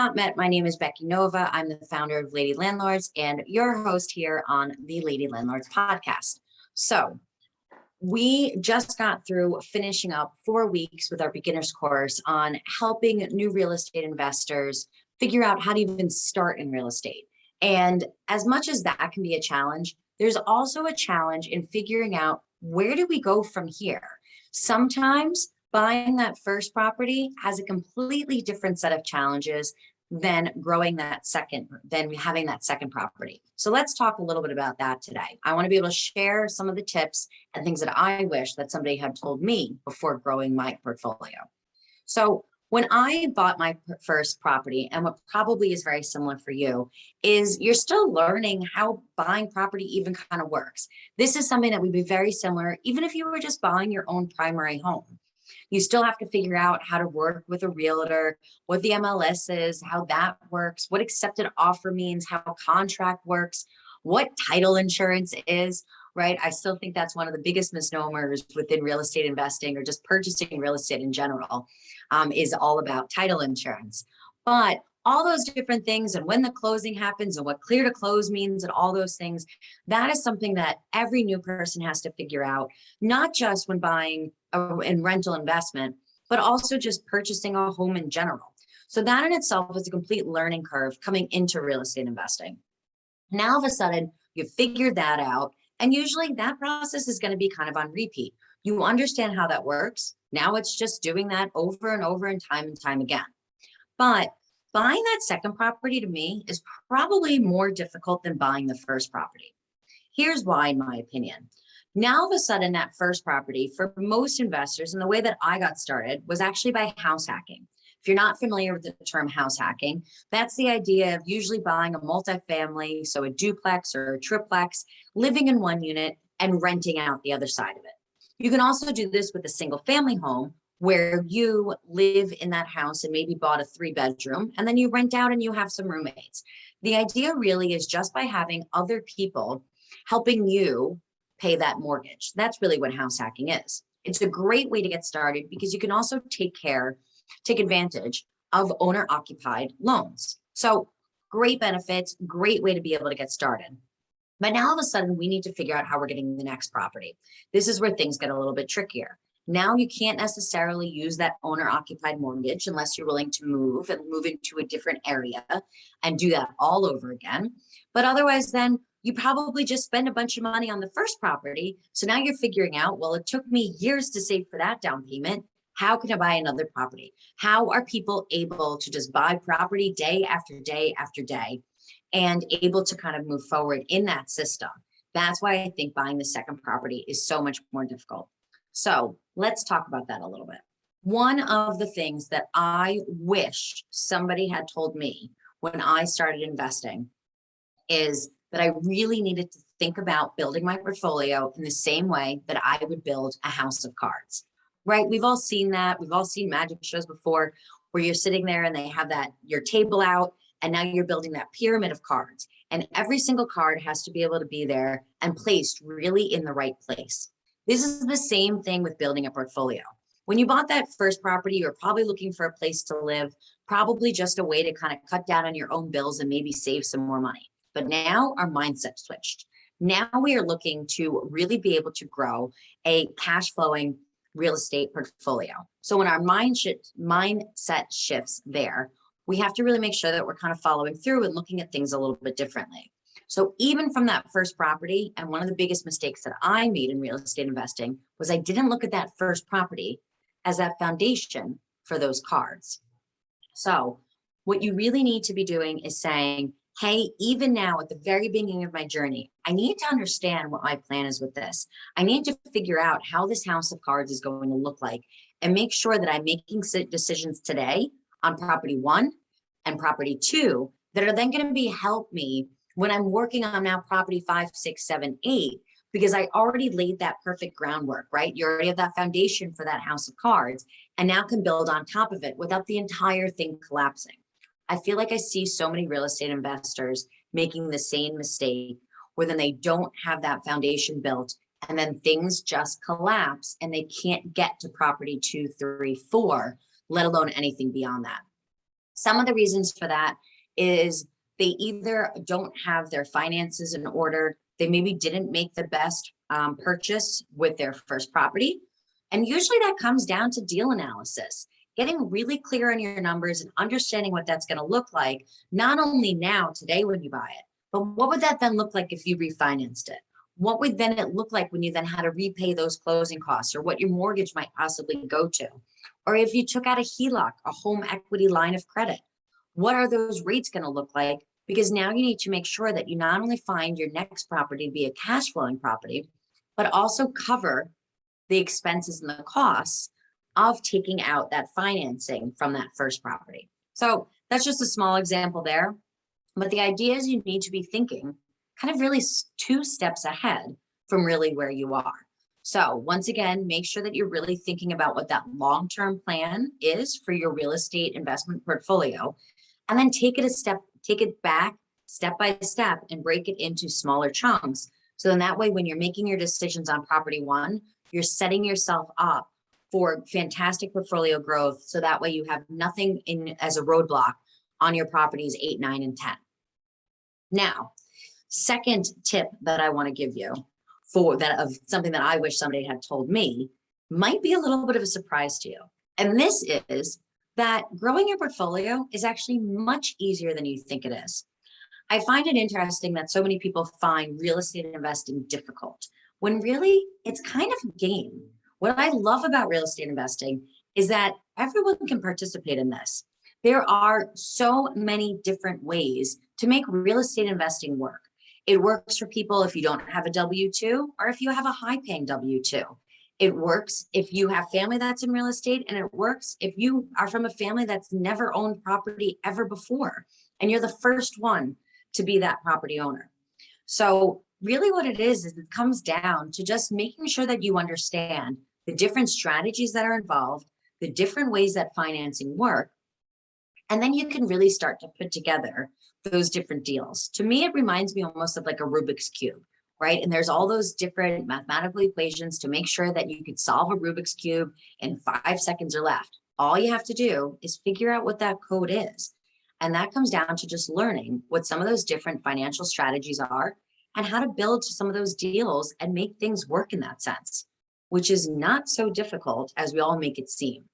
not met, my name is Becky Nova. I'm the founder of Lady Landlords and your host here on the Lady Landlords podcast. So we just got through finishing up 4 weeks with our beginner's course on helping new real estate investors figure out how to even start in real estate. And as much as that can be a challenge, there's also a challenge in figuring out where do we go from here. Sometimes buying that first property has a completely different set of challenges than having that second property. So let's talk a little bit about that today. I want to be able to share some of the tips and things that I wish that somebody had told me before growing my portfolio. So when I bought my first property, and what probably is very similar for you, is you're still learning how buying property even kind of works. This is something that would be very similar, even if you were just buying your own primary home. You still have to figure out how to work with a realtor, what the MLS is, how that works, what accepted offer means, how a contract works, what title insurance is, right? I still think that's one of the biggest misnomers within real estate investing or just purchasing real estate in general, is all about title insurance. But all those different things and when the closing happens and what clear to close means and all those things, that is something that every new person has to figure out, not just when buying in rental investment, but also just purchasing a home in general. So that in itself is a complete learning curve coming into real estate investing. Now, all of a sudden, you've figured that out. And usually that process is going to be kind of on repeat. You understand how that works. Now it's just doing that over and over and time again. But buying that second property to me is probably more difficult than buying the first property. Here's why, in my opinion. Now, all of a sudden, that first property for most investors, and the way that I got started was actually by house hacking. If you're not familiar with the term house hacking, that's the idea of usually buying a multifamily, so a duplex or a triplex, living in one unit and renting out the other side of it. You can also do this with a single family home where you live in that house and maybe bought a 3-bedroom and then you rent out and you have some roommates. The idea really is just by having other people helping you pay that mortgage. That's really what house hacking is. It's a great way to get started because you can also take advantage of owner occupied loans. So great benefits, great way to be able to get started. But now all of a sudden we need to figure out how we're getting the next property. This is where things get a little bit trickier. Now you can't necessarily use that owner occupied mortgage unless you're willing to move into a different area and do that all over again. But otherwise then you probably just spend a bunch of money on the first property. So now you're figuring out, well, it took me years to save for that down payment. How can I buy another property? How are people able to just buy property day after day after day and able to kind of move forward in that system? That's why I think buying the second property is so much more difficult. So let's talk about that a little bit. One of the things that I wish somebody had told me when I started investing is that I really needed to think about building my portfolio in the same way that I would build a house of cards, right? We've all seen that. We've all seen magic shows before where you're sitting there and they have your table out and now you're building that pyramid of cards. And every single card has to be able to be there and placed really in the right place. This is the same thing with building a portfolio. When you bought that first property, you're probably looking for a place to live, probably just a way to kind of cut down on your own bills and maybe save some more money. But now our mindset switched. Now we are looking to really be able to grow a cash flowing real estate portfolio. So when our mindset shifts there, we have to really make sure that we're kind of following through and looking at things a little bit differently. So even from that first property, and one of the biggest mistakes that I made in real estate investing was I didn't look at that first property as that foundation for those cards. So what you really need to be doing is saying, hey, even now at the very beginning of my journey, I need to understand what my plan is with this. I need to figure out how this house of cards is going to look like and make sure that I'm making decisions today on property 1 and property 2 that are then going to help me when I'm working on now property 5, 6, 7, 8, because I already laid that perfect groundwork, right? You already have that foundation for that house of cards and now can build on top of it without the entire thing collapsing. I feel like I see so many real estate investors making the same mistake where then they don't have that foundation built and then things just collapse and they can't get to property 2, 3, 4, let alone anything beyond that. Some of the reasons for that is they either don't have their finances in order, they maybe didn't make the best purchase with their first property. And usually that comes down to deal analysis, getting really clear on your numbers and understanding what that's going to look like, not only now, today when you buy it, but what would that then look like if you refinanced it? What would then it look like when you then had to repay those closing costs, or what your mortgage might possibly go to? Or if you took out a HELOC, a home equity line of credit, what are those rates going to look like? Because now you need to make sure that you not only find your next property to be a cash flowing property, but also cover the expenses and the costs of taking out that financing from that first property. So that's just a small example there. But the idea is you need to be thinking kind of really 2 steps ahead from really where you are. So once again, make sure that you're really thinking about what that long-term plan is for your real estate investment portfolio, and then take it back step by step and break it into smaller chunks. So then that way, when you're making your decisions on property 1, you're setting yourself up for fantastic portfolio growth. So that way you have nothing in as a roadblock on your properties 8, 9, and 10. Now, second tip that I want to give you for that of something that I wish somebody had told me might be a little bit of a surprise to you. And this is that growing your portfolio is actually much easier than you think it is. I find it interesting that so many people find real estate investing difficult, when really it's kind of a game. What I love about real estate investing is that everyone can participate in this. There are so many different ways to make real estate investing work. It works for people if you don't have a W-2 or if you have a high-paying W-2. It works if you have family that's in real estate, and it works if you are from a family that's never owned property ever before, and you're the first one to be that property owner. So really what it is it comes down to just making sure that you understand the different strategies that are involved, the different ways that financing work, and then you can really start to put together those different deals. To me, it reminds me almost of like a Rubik's Cube, right? And there's all those different mathematical equations to make sure that you could solve a Rubik's Cube in 5 seconds or less. All you have to do is figure out what that code is. And that comes down to just learning what some of those different financial strategies are and how to build some of those deals and make things work in that sense, which is not so difficult as we all make it seem.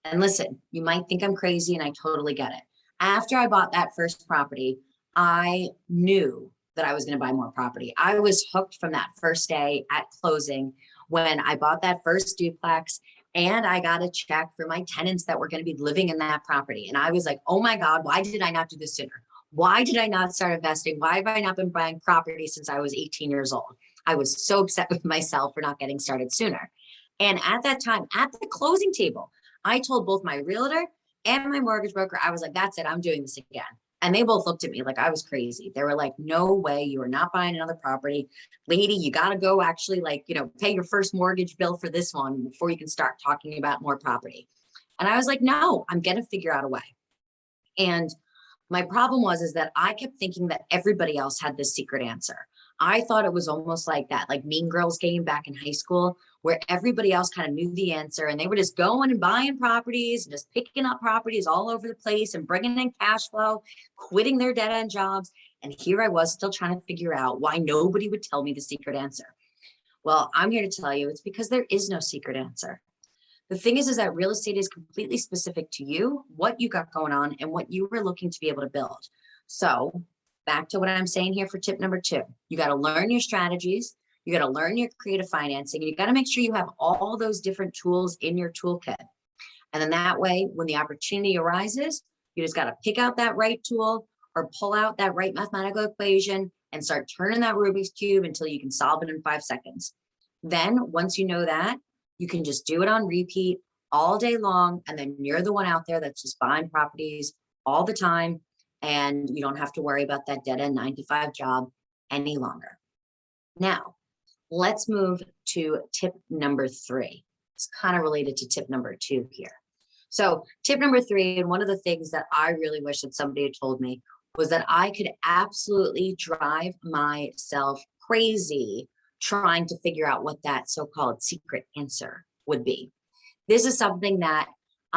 And listen, you might think I'm crazy, and I totally get it. After I bought that first property, I knew that I was going to buy more property. I was hooked from that first day at closing when I bought that first duplex, and I got a check for my tenants that were going to be living in that property. And I was like, oh my God, why did I not do this sooner? Why did I not start investing? Why have I not been buying property since I was 18 years old? I was so upset with myself for not getting started sooner. And at that time, at the closing table, I told both my realtor and my mortgage broker, I was like, that's it, I'm doing this again. And they both looked at me like I was crazy. They were like, no way, you are not buying another property. Lady, you got to go actually pay your first mortgage bill for this one before you can start talking about more property. And I was like, no, I'm going to figure out a way. And my problem is that I kept thinking that everybody else had this secret answer. I thought it was almost like that, like Mean Girls game back in high school, where everybody else kind of knew the answer and they were just going and buying properties and just picking up properties all over the place and bringing in cash flow, quitting their dead end jobs. And here I was still trying to figure out why nobody would tell me the secret answer. Well, I'm here to tell you it's because there is no secret answer. The thing is that real estate is completely specific to you, what you got going on, and what you were looking to be able to build. So back to what I'm saying here for tip number 2, you got to learn your strategies. You got to learn your creative financing. You got to make sure you have all those different tools in your toolkit. And then that way, when the opportunity arises, you just got to pick out that right tool or pull out that right mathematical equation and start turning that Rubik's Cube until you can solve it in 5 seconds. Then once you know that, you can just do it on repeat all day long. And then you're the one out there that's just buying properties all the time. And you don't have to worry about that dead end 9-to-5 job any longer. Now, let's move to tip number 3. It's kind of related to tip number 2 here. So tip number 3, and one of the things that I really wish that somebody had told me was that I could absolutely drive myself crazy trying to figure out what that so-called secret answer would be. This is something that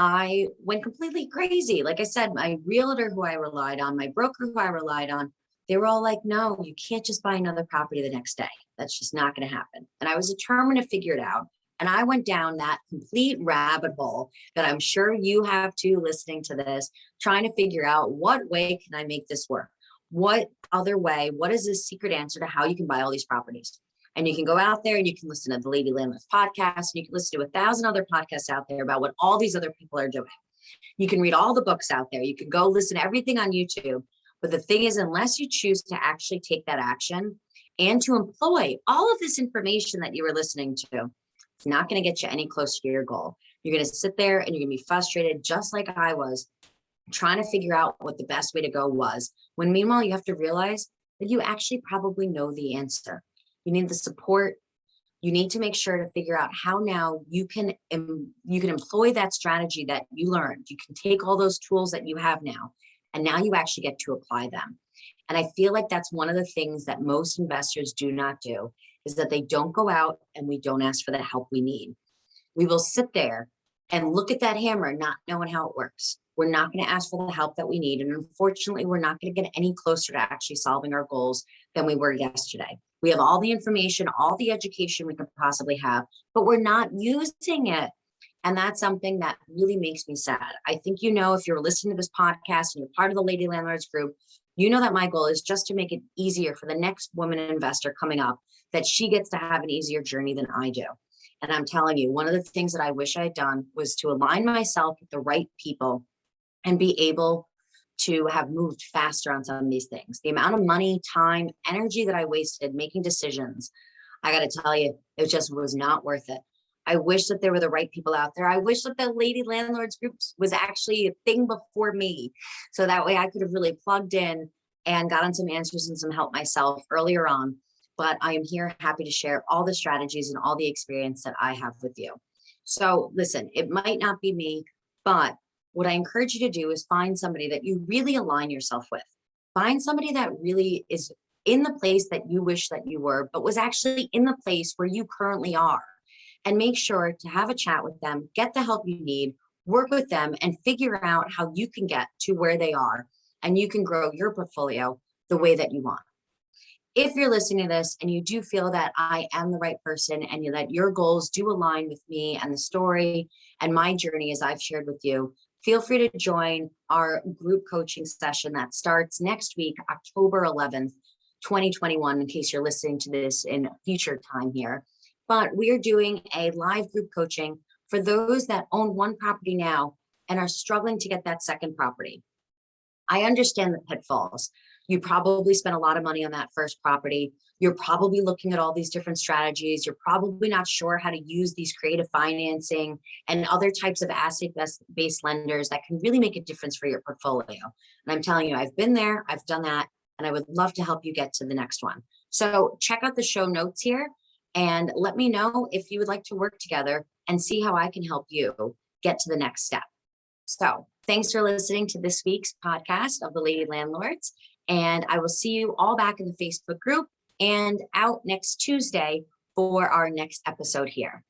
I went completely crazy. Like I said, my realtor who I relied on, my broker who I relied on, they were all like, no, you can't just buy another property the next day. That's just not going to happen. And I was determined to figure it out. And I went down that complete rabbit hole that I'm sure you have too, listening to this, trying to figure out what way can I make this work? What other way? What is this secret answer to how you can buy all these properties? And you can go out there and you can listen to the Lady Landlords podcast, and you can listen to 1,000 other podcasts out there about what all these other people are doing. You can read all the books out there. You can go listen to everything on YouTube. But the thing is, unless you choose to actually take that action and to employ all of this information that you were listening to, it's not going to get you any closer to your goal. You're going to sit there and you're going to be frustrated, just like I was, trying to figure out what the best way to go was. When meanwhile, you have to realize that you actually probably know the answer. You need the support. You need to make sure to figure out how now you can employ that strategy that you learned. You can take all those tools that you have now, and now you actually get to apply them. And I feel like that's one of the things that most investors do not do, is that they don't go out and we don't ask for the help we need. We will sit there and look at that hammer, not knowing how it works. We're not going to ask for the help that we need. And unfortunately, we're not going to get any closer to actually solving our goals than we were yesterday. We have all the information, all the education we could possibly have, but we're not using it. And that's something that really makes me sad. I think, if you're listening to this podcast and you're part of the Lady Landlords group, you know that my goal is just to make it easier for the next woman investor coming up, that she gets to have an easier journey than I do. And I'm telling you, one of the things that I wish I had done was to align myself with the right people and be able to have moved faster on some of these things. The amount of money, time, energy that I wasted making decisions, I got to tell you, it just was not worth it. I wish that there were the right people out there. I wish that the Lady Landlords group was actually a thing before me. So that way I could have really plugged in and gotten some answers and some help myself earlier on. But I am here happy to share all the strategies and all the experience that I have with you. So listen, it might not be me, but what I encourage you to do is find somebody that you really align yourself with. Find somebody that really is in the place that you wish that you were, but was actually in the place where you currently are. And make sure to have a chat with them, get the help you need, work with them, and figure out how you can get to where they are, and you can grow your portfolio the way that you want. If you're listening to this and you do feel that I am the right person and that your goals do align with me and the story and my journey as I've shared with you, feel free to join our group coaching session that starts next week, October 11th, 2021, in case you're listening to this in future time here. But we are doing a live group coaching for those that own one property now and are struggling to get that second property. I understand the pitfalls. You probably spent a lot of money on that first property. You're probably looking at all these different strategies. You're probably not sure how to use these creative financing and other types of asset-based lenders that can really make a difference for your portfolio. And I'm telling you, I've been there, I've done that, and I would love to help you get to the next one. So check out the show notes here and let me know if you would like to work together and see how I can help you get to the next step. So thanks for listening to this week's podcast of the Lady Landlords. And I will see you all back in the Facebook group and out next Tuesday for our next episode here.